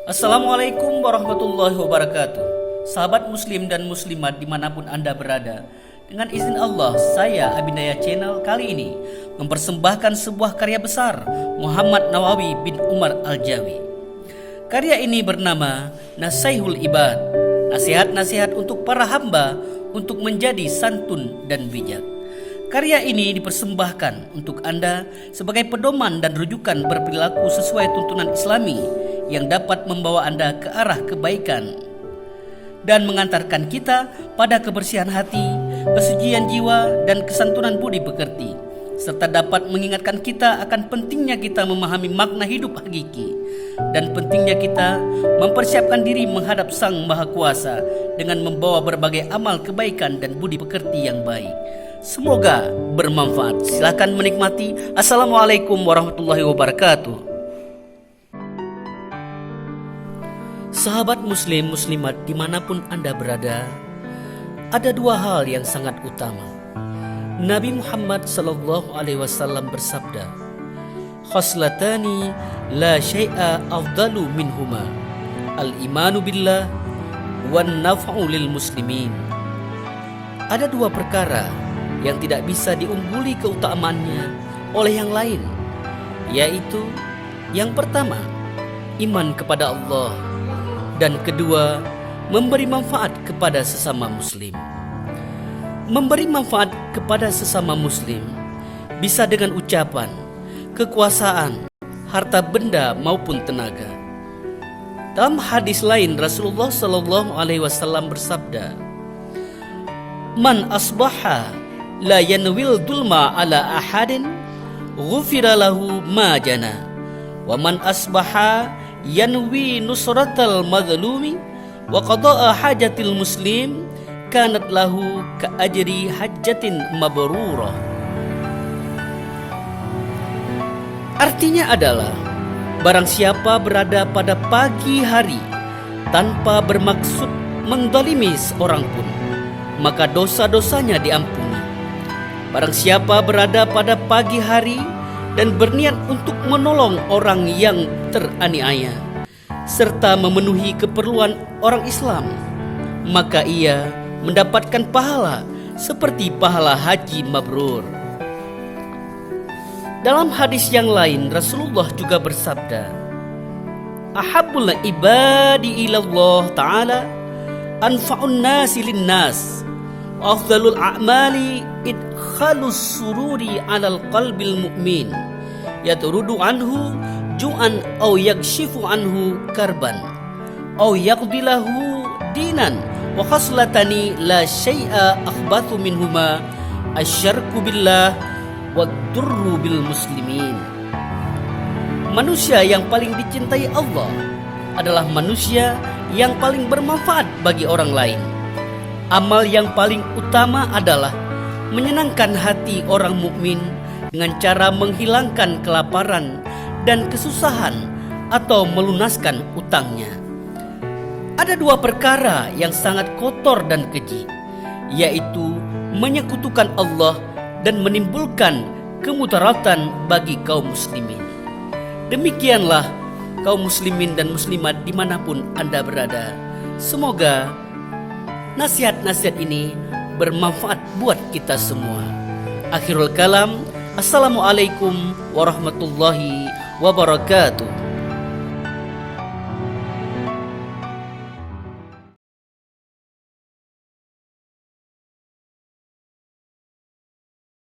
Assalamualaikum warahmatullahi wabarakatuh. Sahabat muslim dan muslimat dimanapun Anda berada, dengan izin Allah, saya Abindaya Channel kali ini mempersembahkan sebuah karya besar Muhammad Nawawi bin Umar Al-Jawi. Karya ini bernama Nasaihul Ibad, nasihat-nasihat untuk para hamba untuk menjadi santun dan bijak. Karya ini dipersembahkan untuk Anda sebagai pedoman dan rujukan berperilaku sesuai tuntunan Islami yang dapat membawa Anda ke arah kebaikan dan mengantarkan kita pada kebersihan hati, kesucian jiwa, dan kesantunan budi pekerti, serta dapat mengingatkan kita akan pentingnya kita memahami makna hidup hakiki dan pentingnya kita mempersiapkan diri menghadap Sang Maha Kuasa dengan membawa berbagai amal kebaikan dan budi pekerti yang baik. Semoga bermanfaat. Silakan menikmati. Assalamualaikum warahmatullahi wabarakatuh. Sahabat muslim muslimat dimanapun Anda berada, ada dua hal yang sangat utama. Nabi Muhammad SAW bersabda, "Khoslatani la syai'a afdalu minhuma, al-imanu billah wan naf'u lil muslimin." Ada dua perkara yang tidak bisa diungguli keutamaannya oleh yang lain, yaitu yang pertama, iman kepada Allah, dan kedua, memberi manfaat kepada sesama muslim. Memberi manfaat kepada sesama muslim bisa dengan ucapan, kekuasaan, harta benda maupun tenaga. Dalam hadis lain Rasulullah SAW bersabda, "Man asbaha la yanwil dulma ala ahadin ghufira lahu ma jana, wa man asbaha yanwi nusratal madlumi wa qada'a hajatil muslim kanat lahu ka ajri hajjatin mabrurah." Artinya adalah, barang siapa berada pada pagi hari tanpa bermaksud mendolimi seorang pun, maka dosa-dosanya diampuni. Barang siapa berada pada pagi hari dan berniat untuk menolong orang yang teraniaya serta memenuhi keperluan orang Islam, maka ia mendapatkan pahala seperti pahala haji mabrur. Dalam hadis yang lain Rasulullah juga bersabda, "Ahabbul ibadi ilallah ta'ala anfa'un nasi linnas, wa afdalul a'mali idkhalus sururi 'alal qalbil mu'min yatrudu anhu ju'an aw yakshifu anhu karban aw yaqdilahu dinan wa khaslatani la syai'a akhbathu minhuma asyarku billah wa durru bil muslimin." Manusia yang paling dicintai Allah adalah manusia yang paling bermanfaat bagi orang lain. Amal yang paling utama adalah menyenangkan hati orang mukmin dengan cara menghilangkan kelaparan dan kesusahan atau melunaskan utangnya. Ada dua perkara yang sangat kotor dan keji, yaitu menyekutukan Allah dan menimbulkan kemudaratan bagi kaum muslimin. Demikianlah kaum muslimin dan muslimat dimanapun Anda berada. Semoga nasihat-nasihat ini bermanfaat buat kita semua. Akhirul kalam, assalamualaikum warahmatullahi wabarakatuh.